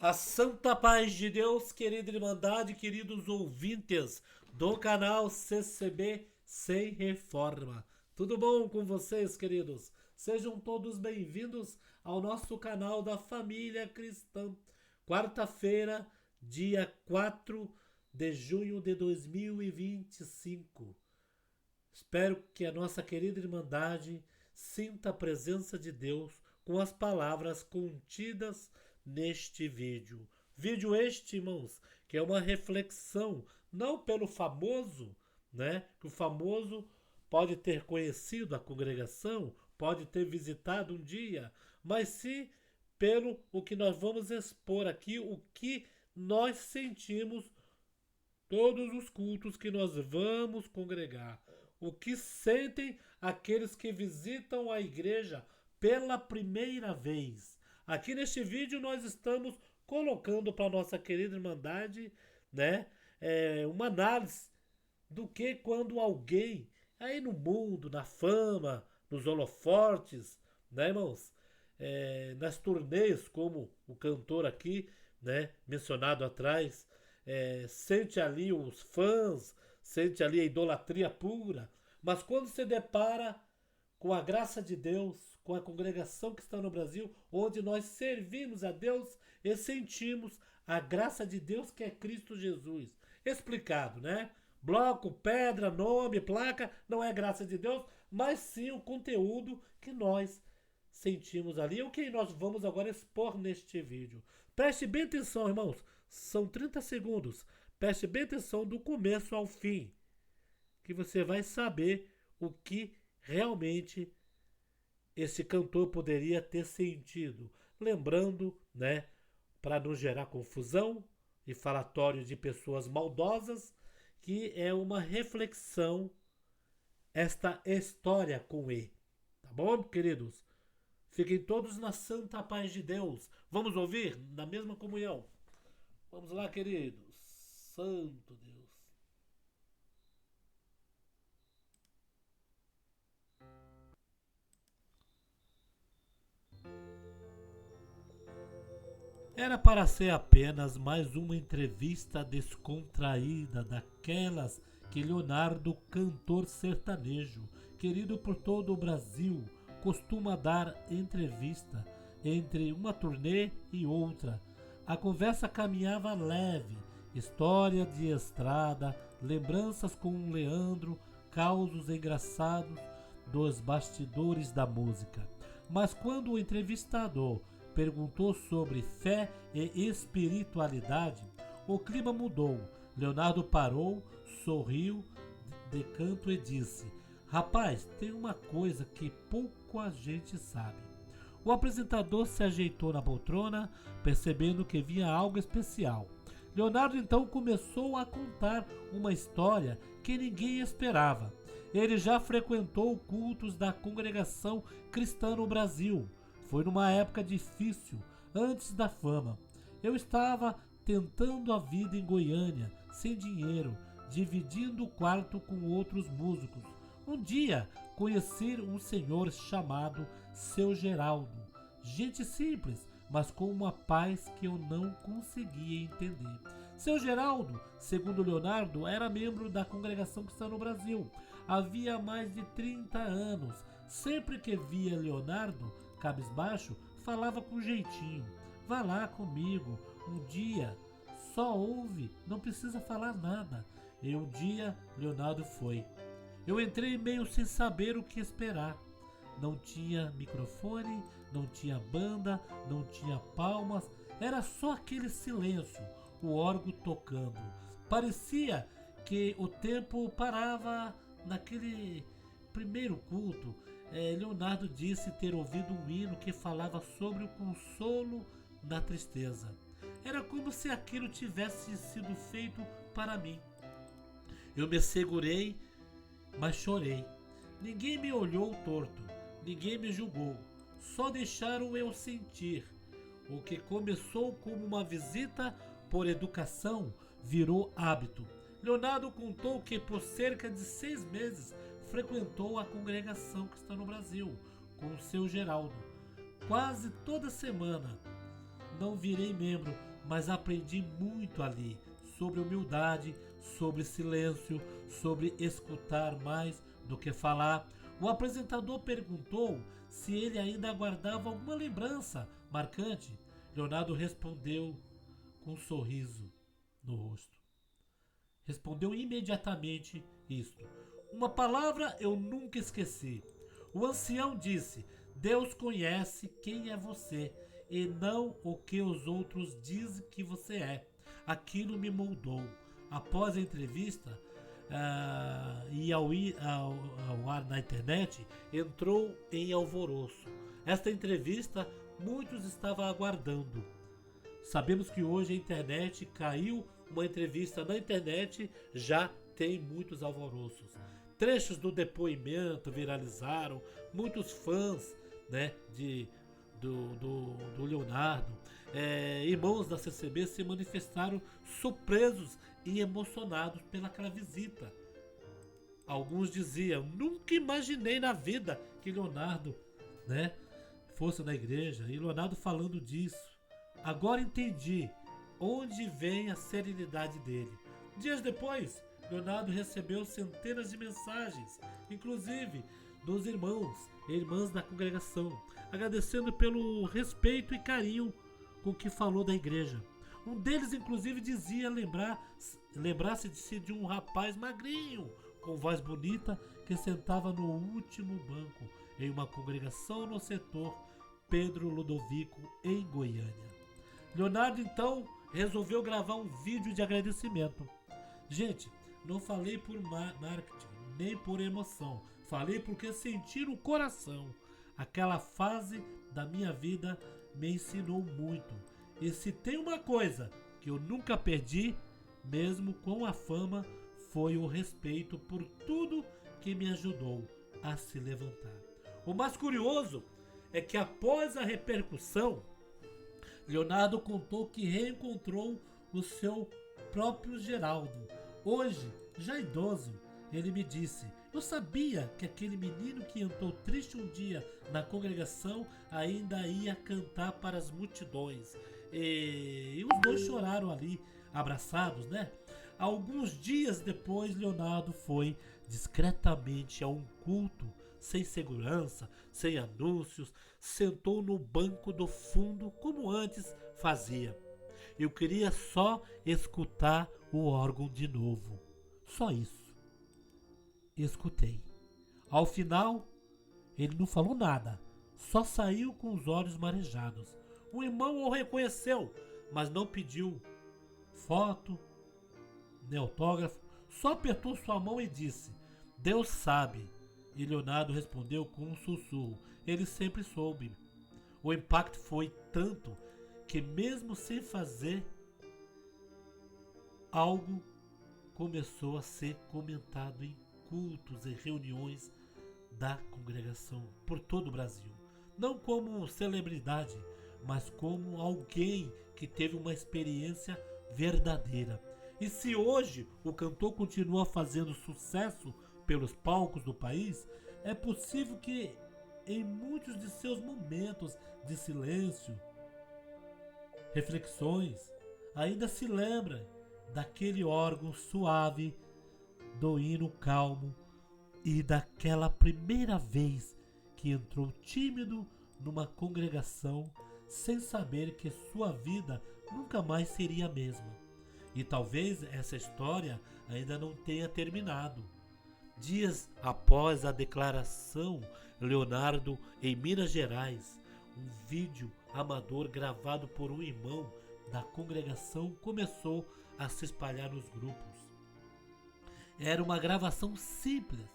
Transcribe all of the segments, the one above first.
A santa paz de Deus, querida Irmandade, queridos ouvintes do canal CCB Sem Reforma. Tudo bom com vocês, queridos? Sejam todos bem-vindos ao nosso canal da Família Cristã. Quarta-feira, dia 4 de junho de 2025. Espero que a nossa querida Irmandade sinta a presença de Deus com as palavras contidas neste vídeo. Vídeo este, irmãos, que é uma reflexão, não pelo famoso, né? Que o famoso pode ter conhecido a congregação, pode ter visitado um dia, mas sim pelo o que nós vamos expor aqui, o que nós sentimos todos os cultos que nós vamos congregar. O que sentem aqueles que visitam a igreja pela primeira vez. Aqui neste vídeo nós estamos colocando para nossa querida Irmandade, né, uma análise do que quando alguém aí no mundo, na fama, nos holofortes, né, irmãos, nas turnês, como o cantor aqui, né, mencionado atrás, sente ali os fãs, sente ali a idolatria pura, mas quando se depara com a graça de Deus, com a congregação que está no Brasil, onde nós servimos a Deus e sentimos a graça de Deus que é Cristo Jesus. Explicado, né? Bloco, pedra, nome, placa, não é graça de Deus, mas sim o conteúdo que nós sentimos ali, o que nós vamos agora expor neste vídeo. Preste bem atenção, irmãos, são 30 segundos. Preste bem atenção do começo ao fim, que você vai saber o que realmente esse cantor poderia ter sentido. Lembrando, né, para não gerar confusão e falatório de pessoas maldosas, que é uma reflexão esta história com E. Tá bom, queridos? Fiquem todos na santa paz de Deus. Vamos ouvir na mesma comunhão. Vamos lá, queridos. Santo Deus. Era para ser apenas mais uma entrevista descontraída daquelas que Leonardo, cantor sertanejo, querido por todo o Brasil, costuma dar entrevista entre uma turnê e outra. A conversa caminhava leve, história de estrada, lembranças com o Leandro, causos engraçados dos bastidores da música. Mas quando o entrevistador perguntou sobre fé e espiritualidade, o clima mudou. Leonardo parou, sorriu de canto e disse: Rapaz, tem uma coisa que pouco a gente sabe. O apresentador se ajeitou na poltrona, percebendo que vinha algo especial. Leonardo então começou a contar uma história que ninguém esperava. Ele já frequentou cultos da congregação cristã no Brasil. Foi numa época difícil, antes da fama. Eu estava tentando a vida em Goiânia, sem dinheiro, dividindo o quarto com outros músicos. Um dia conheci um senhor chamado Seu Geraldo. Gente simples, mas com uma paz que eu não conseguia entender. Seu Geraldo, segundo Leonardo, era membro da congregação cristã no Brasil. Havia mais de 30 anos. Sempre que via Leonardo cabisbaixo, falava com jeitinho. Vá lá comigo, um dia. Só ouve, não precisa falar nada. E um dia, Leonardo foi. Eu entrei meio sem saber o que esperar. Não tinha microfone, não tinha banda, não tinha palmas. Era só aquele silêncio, o órgão tocando. Parecia que o tempo parava naquele primeiro culto. Leonardo disse ter ouvido um hino que falava sobre o consolo na tristeza. Era como se aquilo tivesse sido feito para mim. Eu me segurei, mas chorei. Ninguém me olhou torto, ninguém me julgou, só deixaram eu sentir. O que começou como uma visita por educação virou hábito. Leonardo contou que por cerca de 6 meses frequentou a congregação que está no Brasil, com o seu Geraldo. Quase toda semana. Não virei membro, mas aprendi muito ali sobre humildade, sobre silêncio, sobre escutar mais do que falar. O apresentador perguntou se ele ainda aguardava alguma lembrança marcante. Leonardo respondeu com um sorriso no rosto. Respondeu imediatamente isto: uma palavra eu nunca esqueci. O ancião disse: Deus conhece quem é você e não o que os outros dizem que você é. Aquilo me moldou. Após a entrevista e ao ir ao ar na internet, entrou em alvoroço. Esta entrevista muitos estavam aguardando. Sabemos que hoje a internet caiu, uma entrevista na internet já tem muitos alvoroços. Trechos do depoimento viralizaram, muitos fãs, né, do Leonardo, irmãos da CCB se manifestaram surpresos e emocionados pelaquela visita. Alguns diziam: nunca imaginei na vida que Leonardo, né, fosse na igreja. E Leonardo falando disso: agora entendi onde vem a serenidade dele. Dias depois, Leonardo recebeu centenas de mensagens, inclusive dos irmãos e irmãs da congregação, agradecendo pelo respeito e carinho com que falou da igreja. Um deles, inclusive, dizia lembrar-se de um rapaz magrinho, com voz bonita, que sentava no último banco em uma congregação no setor Pedro Ludovico, em Goiânia. Leonardo, então, resolveu gravar um vídeo de agradecimento. Gente, não falei por marketing, nem por emoção. Falei porque senti no coração. Aquela fase da minha vida me ensinou muito. E se tem uma coisa que eu nunca perdi, mesmo com a fama, foi o respeito por tudo que me ajudou a se levantar. O mais curioso é que após a repercussão, Leonardo contou que reencontrou o seu próprio Geraldo. Hoje, já idoso, ele me disse: eu sabia que aquele menino que entrou triste um dia na congregação ainda ia cantar para as multidões. E os dois choraram ali, abraçados, né? Alguns dias depois, Leonardo foi discretamente a um culto, sem segurança, sem anúncios, sentou no banco do fundo como antes fazia. Eu queria só escutar o órgão de novo. Só isso. Escutei. Ao final, ele não falou nada, só saiu com os olhos marejados. O irmão o reconheceu, mas não pediu foto, nem autógrafo, só apertou sua mão e disse: Deus sabe. E Leonardo respondeu com um sussurro: ele sempre soube. O impacto foi tanto que, mesmo sem fazer, algo começou a ser comentado em cultos e reuniões da congregação por todo o Brasil. Não como celebridade, mas como alguém que teve uma experiência verdadeira. E se hoje o cantor continua fazendo sucesso pelos palcos do país, é possível que em muitos de seus momentos de silêncio, reflexões, ainda se lembra daquele órgão suave, do hino calmo e daquela primeira vez que entrou tímido numa congregação sem saber que sua vida nunca mais seria a mesma. E talvez essa história ainda não tenha terminado. Dias após a declaração, Leonardo, em Minas Gerais, um vídeo amador gravado por um irmão da congregação começou a se espalhar nos grupos. Era uma gravação simples,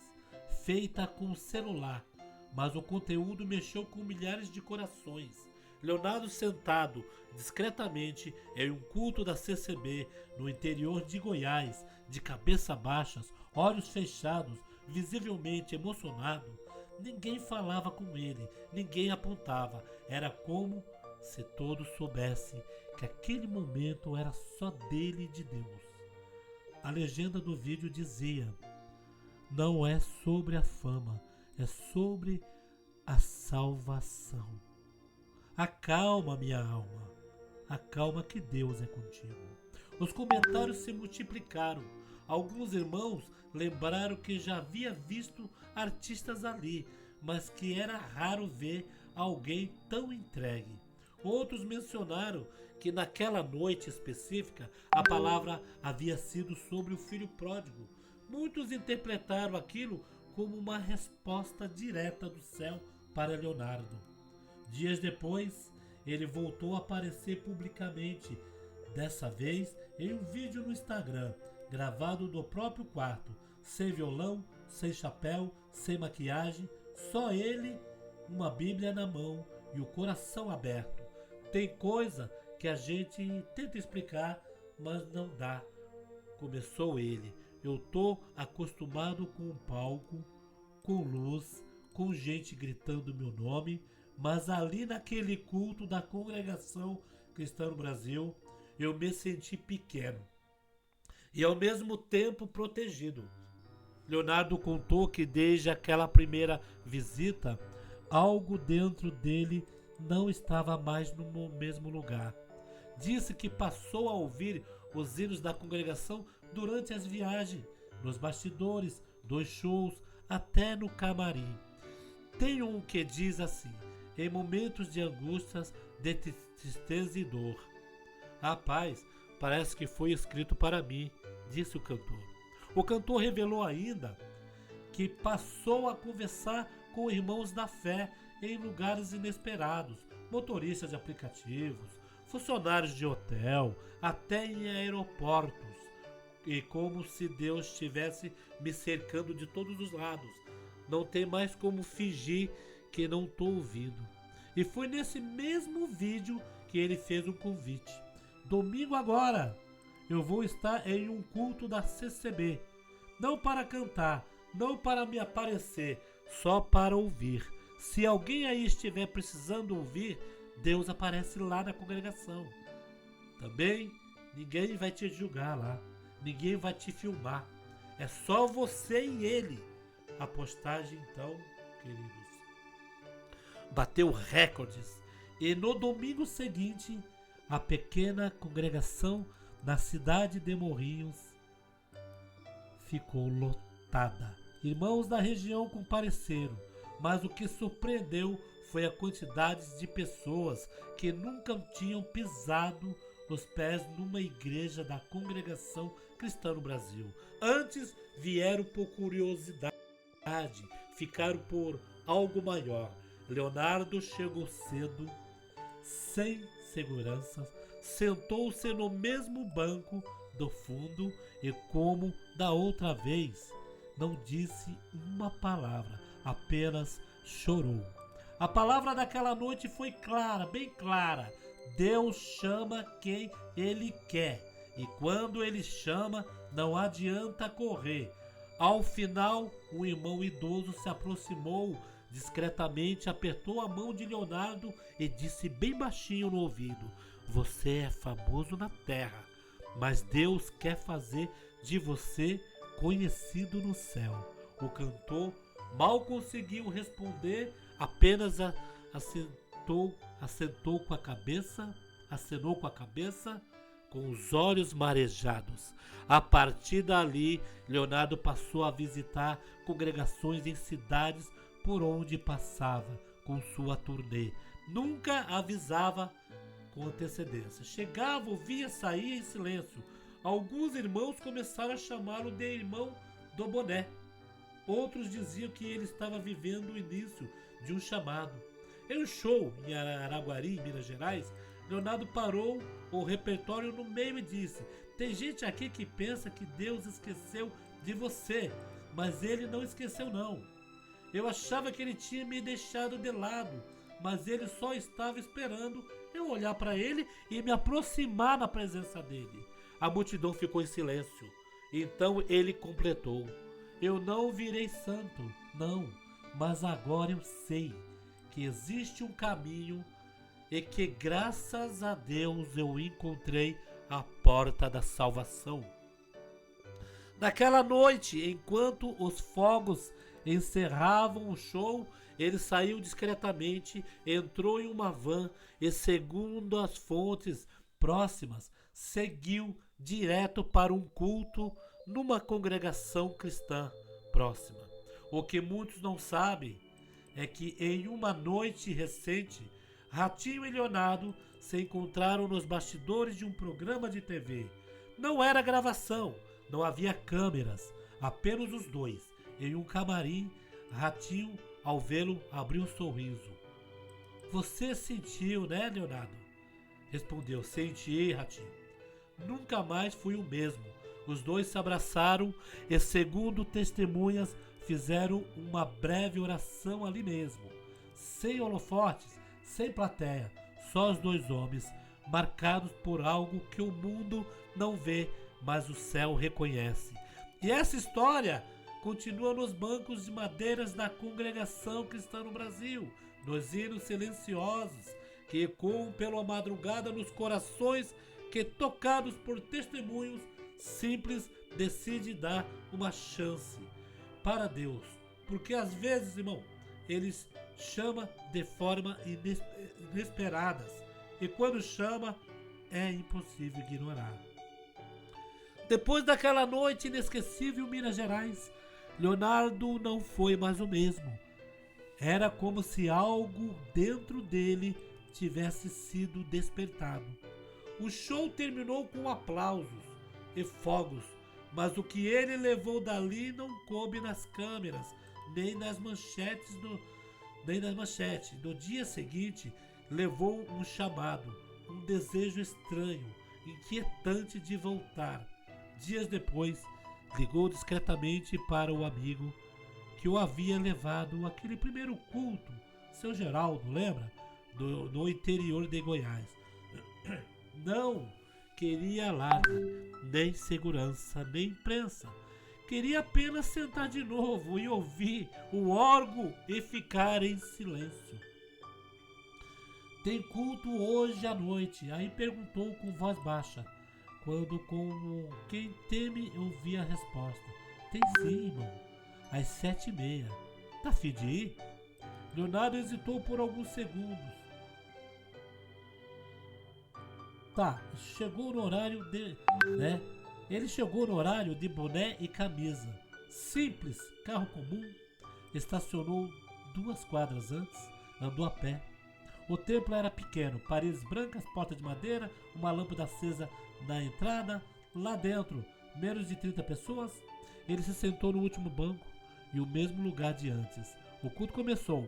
feita com celular, mas o conteúdo mexeu com milhares de corações. Leonardo sentado discretamente em um culto da CCB no interior de Goiás, de cabeça baixa, olhos fechados, visivelmente emocionado. Ninguém falava com ele, ninguém apontava. Era como se todos soubessem que aquele momento era só dele e de Deus. A legenda do vídeo dizia: não é sobre a fama, é sobre a salvação. Acalma, minha alma. acalma que Deus é contigo. Os comentários se multiplicaram. Alguns irmãos lembraram que já havia visto artistas ali, mas que era raro ver alguém tão entregue. Outros mencionaram que naquela noite específica a palavra havia sido sobre o filho pródigo. Muitos interpretaram aquilo como uma resposta direta do céu para Leonardo. Dias depois, ele voltou a aparecer publicamente, dessa vez em um vídeo no Instagram, gravado do próprio quarto, sem violão, sem chapéu, sem maquiagem, só ele, uma Bíblia na mão e o coração aberto. Tem coisa que a gente tenta explicar, mas não dá. Começou ele. Eu tô acostumado com um palco, com luz, com gente gritando meu nome, mas ali naquele culto da congregação cristã no Brasil, eu me senti pequeno e ao mesmo tempo protegido. Leonardo contou que desde aquela primeira visita, algo dentro dele não estava mais no mesmo lugar. Disse que passou a ouvir os hinos da congregação durante as viagens, nos bastidores, dos shows, até no camarim. Tem um que diz assim: em momentos de angústias, de tristeza e dor. Rapaz, parece que foi escrito para mim, disse o cantor. O cantor revelou ainda que passou a conversar com irmãos da fé em lugares inesperados, motoristas de aplicativos, funcionários de hotel, até em aeroportos, e como se Deus estivesse me cercando de todos os lados. Não tem mais como fingir que não estou ouvindo. E foi nesse mesmo vídeo que ele fez um convite. Domingo agora, eu vou estar em um culto da CCB. Não para cantar, não para me aparecer, só para ouvir. Se alguém aí estiver precisando ouvir, Deus aparece lá na congregação. Também ninguém vai te julgar lá, ninguém vai te filmar. É só você e ele. A postagem então, queridos, bateu recordes. E no domingo seguinte, a pequena congregação na cidade de Morrinhos ficou lotada. Irmãos da região compareceram, mas o que surpreendeu foi a quantidade de pessoas que nunca tinham pisado os pés numa igreja da congregação cristã no Brasil. Antes vieram por curiosidade, ficaram por algo maior. Leonardo chegou cedo, sem seguranças, sentou-se no mesmo banco do fundo e, como da outra vez, não disse uma palavra, apenas chorou. A palavra daquela noite foi clara, bem clara. Deus chama quem Ele quer, e quando Ele chama, não adianta correr. Ao final, um irmão idoso se aproximou discretamente, apertou a mão de Leonardo e disse bem baixinho no ouvido: você é famoso na terra, mas Deus quer fazer de você conhecido no céu. O cantor mal conseguiu responder, apenas acenou com a cabeça, com os olhos marejados. A partir dali, Leonardo passou a visitar congregações em cidades por onde passava com sua turnê. Nunca avisava com antecedência. Chegava, ouvia, saía em silêncio. Alguns irmãos começaram a chamá-lo de irmão do boné. Outros diziam que ele estava vivendo o início de um chamado. Em um show em Araguari, Minas Gerais, Leonardo parou o repertório no meio e disse: tem gente aqui que pensa que Deus esqueceu de você, mas Ele não esqueceu não. Eu achava que Ele tinha me deixado de lado, mas Ele só estava esperando eu olhar para Ele e me aproximar na presença dEle. A multidão ficou em silêncio. Então Ele completou: eu não virei santo, não, mas agora eu sei que existe um caminho e que graças a Deus eu encontrei a porta da salvação. Naquela noite, enquanto os fogos encerravam o show, Ele saiu discretamente, entrou em uma van e, segundo as fontes próximas, seguiu direto para um culto numa congregação cristã próxima. O que muitos não sabem é que em uma noite recente, Ratinho e Leonardo se encontraram nos bastidores de um programa de TV. Não era gravação, não havia câmeras, apenas os dois. Em um camarim, Ratinho, ao vê-lo, abriu um sorriso. Você sentiu, né, Leonardo? Respondeu, senti, Ratinho. Nunca mais fui o mesmo. Os dois se abraçaram e, segundo testemunhas, fizeram uma breve oração ali mesmo. Sem holofotes, sem plateia, só os dois homens, marcados por algo que o mundo não vê, mas o céu reconhece. E essa história continua nos bancos de madeiras da congregação cristã no Brasil, nos hinos silenciosos que ecoam pela madrugada nos corações que, tocados por testemunhos simples, decide dar uma chance para Deus, porque às vezes, irmão, eles chama de forma inesperadas e quando chama é impossível ignorar. Depois daquela noite inesquecível em Minas Gerais, Leonardo não foi mais o mesmo. Era como se algo dentro dele tivesse sido despertado. O show terminou com aplausos e fogos, mas o que ele levou dali não coube nas câmeras, nem nas manchetes. No dia seguinte, levou um chamado, um desejo estranho, inquietante de voltar. Dias depois, ligou discretamente para o amigo que o havia levado àquele primeiro culto, seu Geraldo, lembra? No interior de Goiás. Não queria alarde, nem segurança, nem imprensa. Queria apenas sentar de novo e ouvir o órgão e ficar em silêncio. Tem culto hoje à noite? Aí perguntou com voz baixa, quando como quem teme ouvia a resposta. Tem sim, irmão, às 7h30. Tá fim de ir? Leonardo hesitou por alguns segundos. Tá, chegou no horário né? Ele chegou no horário de boné e camisa. Simples, carro comum. Estacionou 2 quadras antes, andou a pé. O templo era pequeno, paredes brancas, porta de madeira, uma lâmpada acesa na entrada. Lá dentro, menos de 30 pessoas. Ele se sentou no último banco e o mesmo lugar de antes. O culto começou.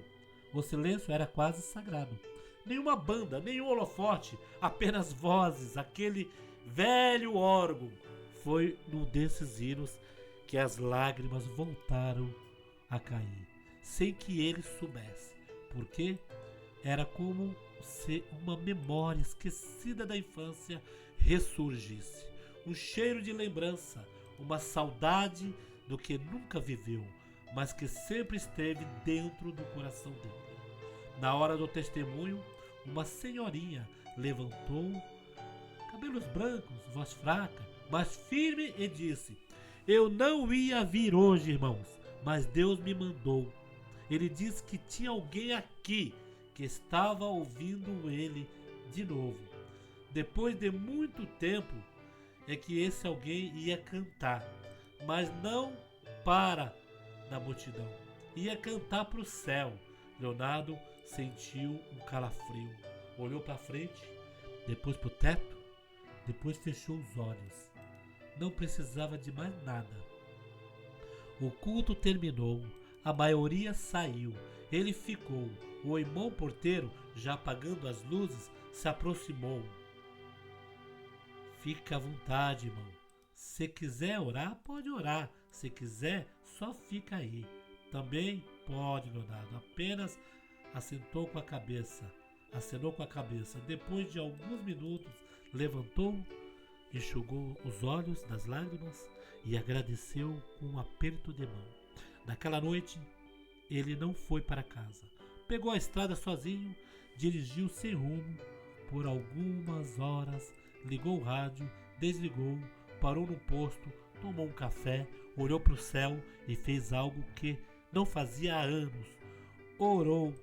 O silêncio era quase sagrado. Nenhuma banda, nenhum holofote, apenas vozes, aquele velho órgão. Foi num desses hinos que as lágrimas voltaram a cair, sem que ele soubesse. Por quê? Era como se uma memória esquecida da infância ressurgisse. Um cheiro de lembrança, uma saudade do que nunca viveu, mas que sempre esteve dentro do coração dele. Na hora do testemunho, uma senhorinha levantou, cabelos brancos, voz fraca, mas firme, e disse: eu não ia vir hoje, irmãos, mas Deus me mandou. Ele disse que tinha alguém aqui que estava ouvindo ele de novo. Depois de muito tempo é que esse alguém ia cantar, mas não para na multidão. Ia cantar para o céu. Leonardo sentiu um calafrio. Olhou para frente, depois para o teto, depois fechou os olhos. Não precisava de mais nada. O culto terminou, a maioria saiu. Ele ficou. O irmão porteiro, já apagando as luzes, se aproximou. Fica à vontade, irmão. Se quiser orar, pode orar. Se quiser, só fica aí. Também pode, Leonardo. Apenas acenou com a cabeça. Depois de alguns minutos, levantou, enxugou os olhos das lágrimas e agradeceu com um aperto de mão. Naquela noite, ele não foi para casa. Pegou a estrada sozinho, dirigiu sem rumo por algumas horas, ligou o rádio, desligou, parou no posto, tomou um café, olhou para o céu e fez algo que não fazia há anos. orou.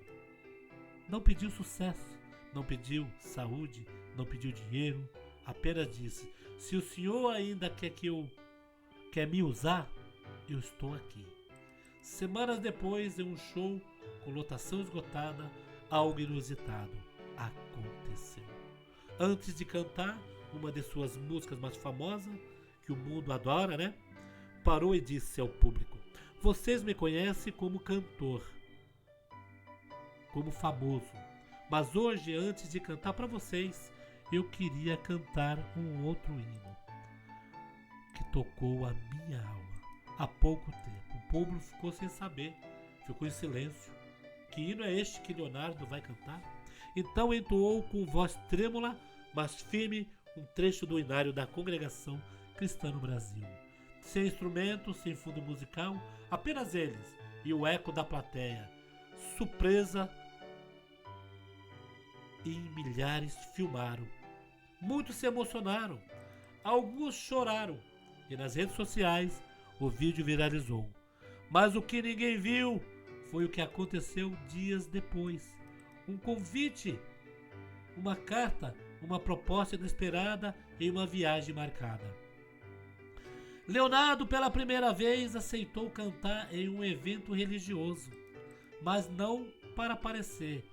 Não pediu sucesso, não pediu saúde, não pediu dinheiro, apenas disse: se o senhor ainda quer me usar, eu estou aqui. Semanas depois, em um show com lotação esgotada, algo inusitado aconteceu. Antes de cantar uma de suas músicas mais famosas, que o mundo adora, né? Parou e disse ao público: vocês me conhecem como cantor, como famoso, mas hoje, antes de cantar para vocês, eu queria cantar um outro hino que tocou a minha alma há pouco tempo. O público ficou sem saber, ficou em silêncio. Que hino é este que Leonardo vai cantar? Então entoou com voz trêmula, mas firme, um trecho do hinário da Congregação Cristã no Brasil. Sem instrumento, sem fundo musical, apenas eles e o eco da plateia. Surpresa, e milhares filmaram. Muitos se emocionaram, alguns choraram, e nas redes sociais o vídeo viralizou. Mas o que ninguém viu foi o que aconteceu dias depois. Um convite, uma carta, uma proposta inesperada e uma viagem marcada. Leonardo, pela primeira vez, aceitou cantar em um evento religioso, mas não para aparecer,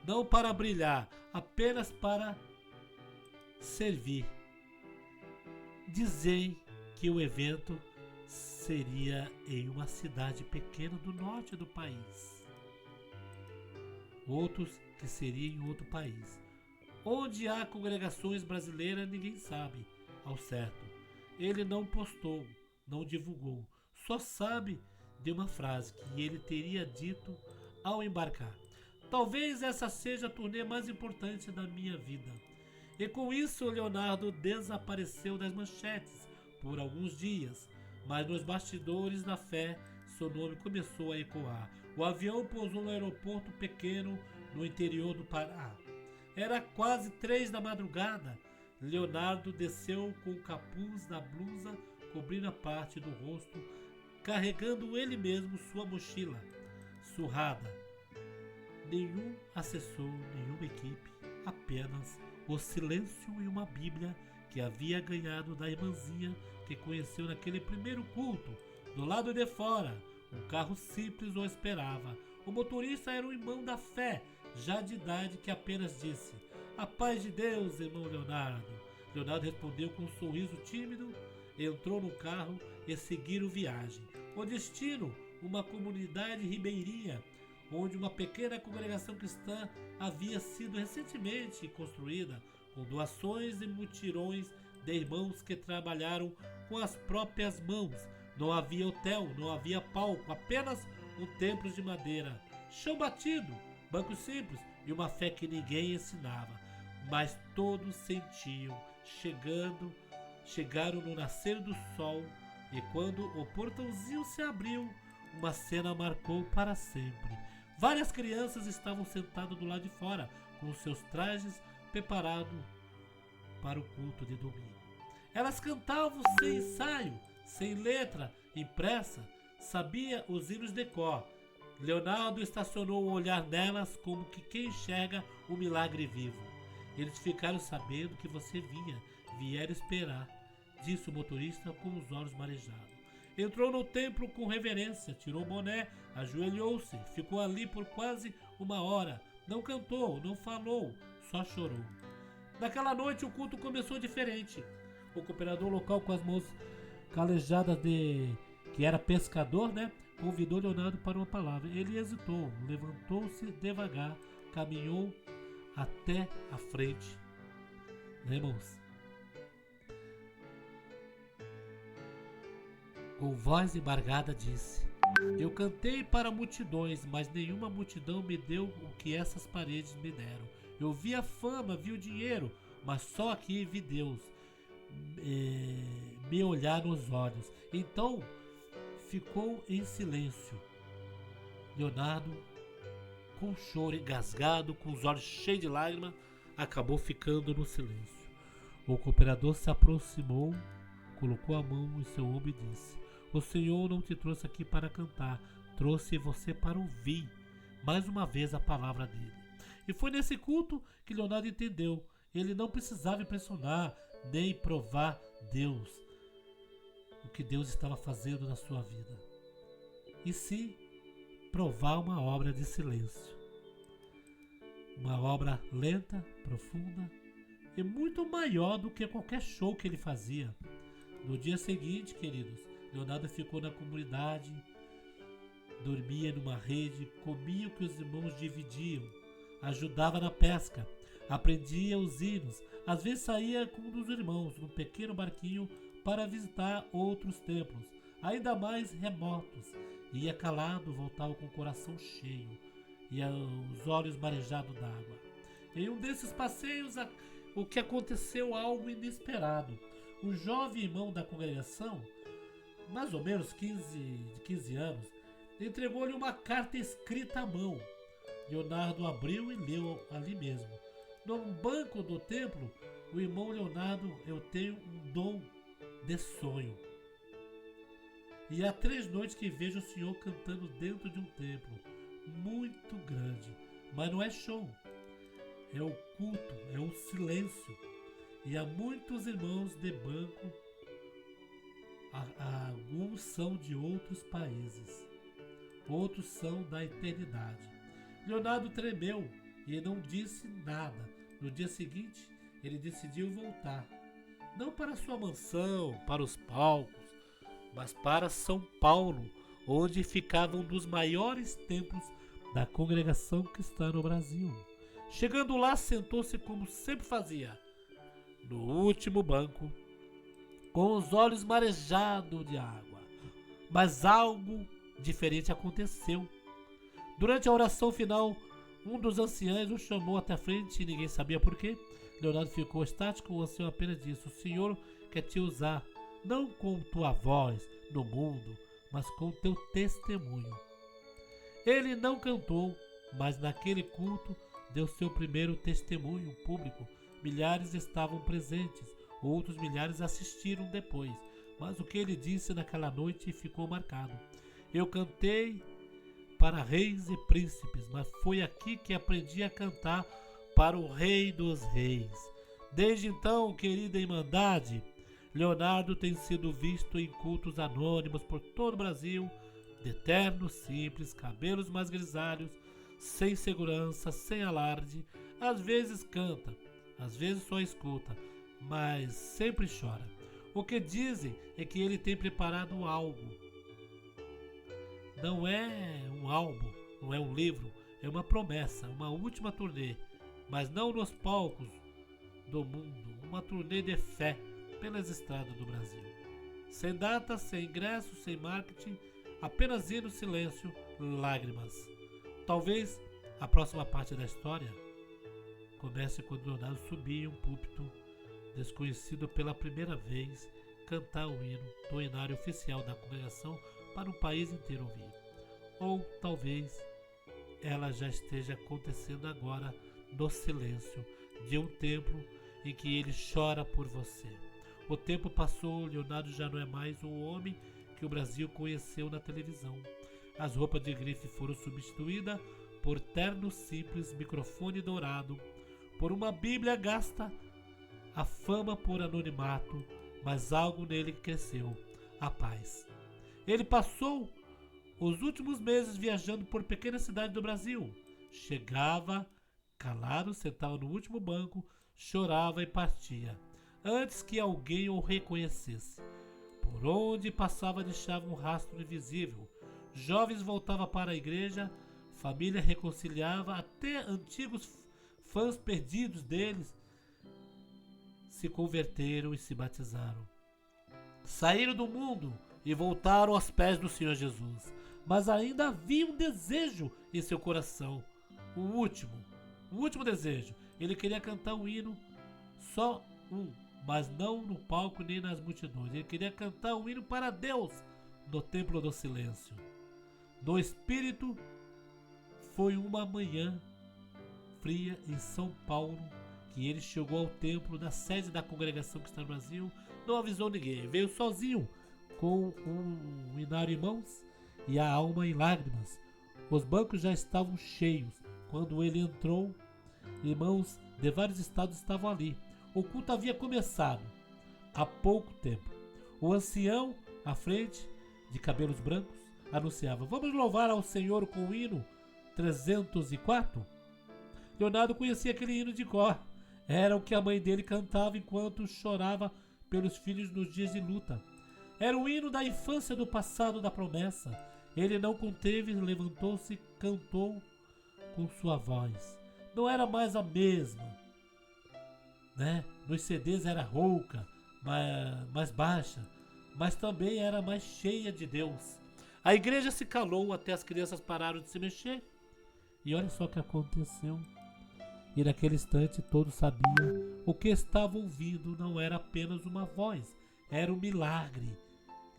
não para brilhar, apenas para servir. Dizem que o evento seria em uma cidade pequena do norte do país. Outros que seria em outro país. Onde há congregações brasileiras, ninguém sabe ao certo. Ele não postou, não divulgou. Só sabe de uma frase que ele teria dito ao embarcar: talvez essa seja a turnê mais importante da minha vida. E com isso, Leonardo desapareceu das manchetes por alguns dias, mas nos bastidores da fé, seu nome começou a ecoar. O avião pousou no aeroporto pequeno no interior do Pará. Era quase 3 da madrugada. Leonardo desceu com o capuz da blusa cobrindo a parte do rosto, carregando ele mesmo sua mochila surrada. Nenhum assessor, nenhuma equipe, apenas o silêncio e uma Bíblia que havia ganhado da irmãzinha que conheceu naquele primeiro culto. Do lado de fora, um carro simples o esperava. O motorista era um irmão da fé, já de idade, que apenas disse: a paz de Deus, irmão Leonardo. Leonardo respondeu com um sorriso tímido, entrou no carro e seguiram viagem. O destino, uma comunidade ribeirinha, onde uma pequena congregação cristã havia sido recentemente construída, com doações e mutirões de irmãos que trabalharam com as próprias mãos. Não havia hotel, não havia palco, apenas um templo de madeira, chão batido, bancos simples e uma fé que ninguém ensinava. Mas todos sentiam, chegaram no nascer do sol, e quando o portãozinho se abriu, uma cena marcou para sempre. Várias crianças estavam sentadas do lado de fora, com seus trajes preparados para o culto de domingo. Elas cantavam sem ensaio, sem letra impressa, sabia os hinos de cor. Leonardo estacionou o olhar nelas como que quem enxerga um milagre vivo. Eles ficaram sabendo que você vieram esperar, disse o motorista com os olhos marejados. Entrou no templo com reverência, tirou o boné, ajoelhou-se, ficou ali por quase uma hora. Não cantou, não falou, só chorou. Naquela noite o culto começou diferente. O cooperador local, com as mãos calejadas que era pescador, né, convidou Leonardo para uma palavra. Ele hesitou, levantou-se devagar, caminhou até a frente. Né, irmãos? Com voz embargada disse: eu cantei para multidões, mas nenhuma multidão me deu o que essas paredes me deram. Eu vi a fama, vi o dinheiro, mas só aqui vi Deus me olhar nos olhos. Então ficou em silêncio. Leonardo, com choro engasgado, com os olhos cheios de lágrimas, acabou ficando no silêncio. O cooperador se aproximou, colocou a mão em seu ombro e disse: o Senhor não te trouxe aqui para cantar, trouxe você para ouvir. mais uma vez a palavra dele. E foi nesse culto que Leonardo entendeu. Ele não precisava impressionar nem provar Deus, o que Deus estava fazendo na sua vida, e sim provar uma obra de silêncio. Uma obra lenta, profunda e muito maior do que qualquer show que ele fazia. No dia seguinte, queridos, Leonardo ficou na comunidade, dormia numa rede, comia o que os irmãos dividiam, ajudava na pesca, aprendia os hinos, às vezes saía com um dos irmãos num pequeno barquinho para visitar outros templos, ainda mais remotos. Ia calado, voltava com o coração cheio e os olhos marejados d'água. Em um desses passeios, o que aconteceu algo inesperado. O jovem irmão da congregação, mais ou menos 15 anos, entregou-lhe uma carta escrita à mão. Leonardo abriu e leu ali mesmo. Num banco do templo, o irmão Leonardo: eu tenho um dom de sonho. E há 3 noites que vejo o Senhor cantando dentro de um templo muito grande. Mas não é show, é o culto, é o silêncio. E há muitos irmãos de banco, alguns são de outros países, outros são da eternidade. Leonardo tremeu e não disse nada. No dia seguinte, ele decidiu voltar, não para sua mansão, para os palcos, mas para São Paulo, onde ficava um dos maiores templos da congregação cristã no Brasil. Chegando lá, sentou-se como sempre fazia, no último banco, com os olhos marejados de água. Mas algo diferente aconteceu. Durante a oração final, um dos anciãos o chamou até a frente e ninguém sabia por quê. Leonardo ficou estático. O ancião apenas disse: o Senhor quer te usar, não com tua voz no mundo, mas com teu testemunho. Ele não cantou, mas naquele culto deu seu primeiro testemunho público. Milhares estavam presentes, outros milhares assistiram depois, mas o que ele disse naquela noite ficou marcado. Eu cantei para reis e príncipes, mas foi aqui que aprendi a cantar para o Rei dos Reis. Desde então, querida Irmandade, Leonardo tem sido visto em cultos anônimos por todo o Brasil, de terno simples, cabelos mais grisalhos, sem segurança, sem alarde. Às vezes canta, às vezes só escuta, mas sempre chora. O que dizem é que ele tem preparado algo. Não é um álbum, não é um livro, é uma promessa, uma última turnê, mas não nos palcos do mundo, uma turnê de fé pelas estradas do Brasil. Sem data, sem ingresso, sem marketing, apenas ir no silêncio, lágrimas. Talvez a próxima parte da história comece quando Leonardo subir em um púlpito desconhecido pela primeira vez, cantar o hino do hinário oficial da congregação para o país inteiro ouvir. Ou talvez ela já esteja acontecendo agora no silêncio de um templo em que ele chora por você. O tempo passou, Leonardo já não é mais o homem que o Brasil conheceu na televisão. As roupas de grife foram substituídas por terno simples, microfone dourado, por uma Bíblia gasta, a fama por anonimato, mas algo nele cresceu, a paz. Ele passou os últimos meses viajando por pequenas cidades do Brasil. Chegava calado, sentava no último banco, chorava e partia, antes que alguém o reconhecesse. Por onde passava deixava um rastro invisível. Jovens voltavam para a igreja, família reconciliava, até antigos fãs perdidos deles se converteram e se batizaram. Saíram do mundo e voltaram aos pés do Senhor Jesus. Mas ainda havia um desejo em seu coração. O último desejo. Ele queria cantar um hino, só um, mas não no palco nem nas multidões. Ele queria cantar um hino para Deus no templo do silêncio. No Espírito, foi uma manhã fria em São Paulo que ele chegou ao templo da sede da congregação que está no Brasil. Não avisou ninguém, veio sozinho com um hinário em mãos e a alma em lágrimas. Os bancos já estavam cheios quando ele entrou. Irmãos de vários estados estavam ali. O culto havia começado há pouco tempo. O ancião, à frente, de cabelos brancos, anunciava: vamos louvar ao Senhor com o hino 304? Leonardo conhecia aquele hino de cor. Era o que a mãe dele cantava enquanto chorava pelos filhos nos dias de luta. Era o hino da infância, do passado, da promessa. Ele não conteve, levantou-se e cantou com sua voz. Não era mais a mesma, né? Nos CDs era rouca, mais baixa, mas também era mais cheia de Deus. A igreja se calou até as crianças pararam de se mexer. E olha só o que aconteceu. E naquele instante todos sabiam o que estavam ouvindo não era apenas uma voz, era um milagre.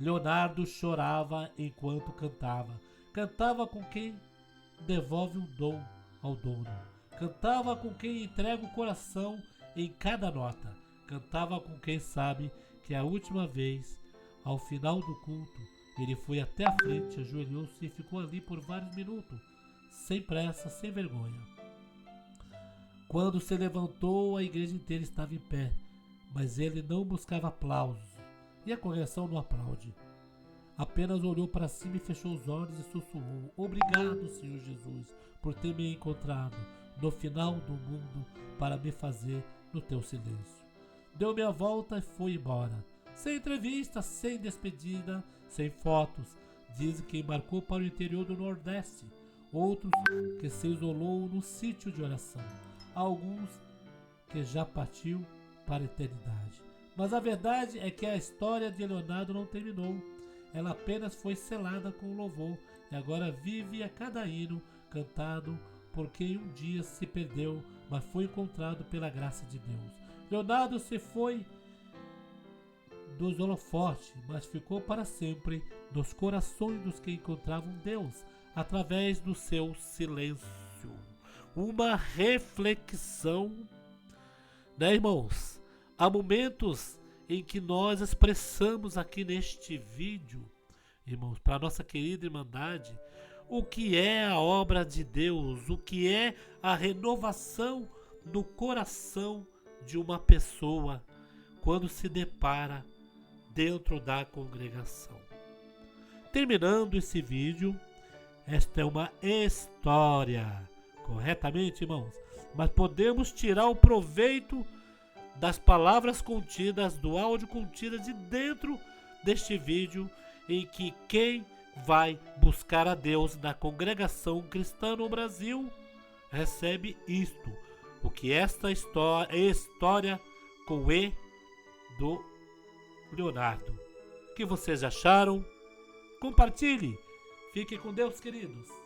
Leonardo chorava enquanto cantava. Cantava com quem devolve um dom ao dono. Cantava com quem entrega o coração em cada nota. Cantava com quem sabe que é a última vez. Ao final do culto, ele foi até a frente, ajoelhou-se e ficou ali por vários minutos, sem pressa, sem vergonha. Quando se levantou, a igreja inteira estava em pé, mas ele não buscava aplausos, e a congregação não aplaude. Apenas olhou para cima e fechou os olhos e sussurrou: obrigado, Senhor Jesus, por ter me encontrado no final do mundo para me fazer no teu silêncio. Deu meia volta e foi embora, sem entrevista, sem despedida, sem fotos. Dizem que embarcou para o interior do Nordeste, outros que se isolou no sítio de oração, alguns que já partiu para a eternidade. Mas a verdade é que a história de Leonardo não terminou. Ela apenas foi selada com louvor e agora vive a cada hino cantado por quem um dia se perdeu, mas foi encontrado pela graça de Deus. Leonardo se foi dos holofotes, mas ficou para sempre nos corações dos que encontravam Deus através do seu silêncio. Uma reflexão, né, irmãos? Há momentos em que nós expressamos aqui neste vídeo, irmãos, para a nossa querida Irmandade, o que é a obra de Deus, o que é a renovação do coração de uma pessoa quando se depara dentro da congregação. Terminando esse vídeo, esta é uma história, corretamente, irmãos? Mas podemos tirar o proveito das palavras contidas, do áudio contido de dentro deste vídeo, em que quem vai buscar a Deus na congregação cristã no Brasil recebe isto. O que esta história com E do Leonardo. O que vocês acharam? Compartilhe. Fiquem com Deus, queridos.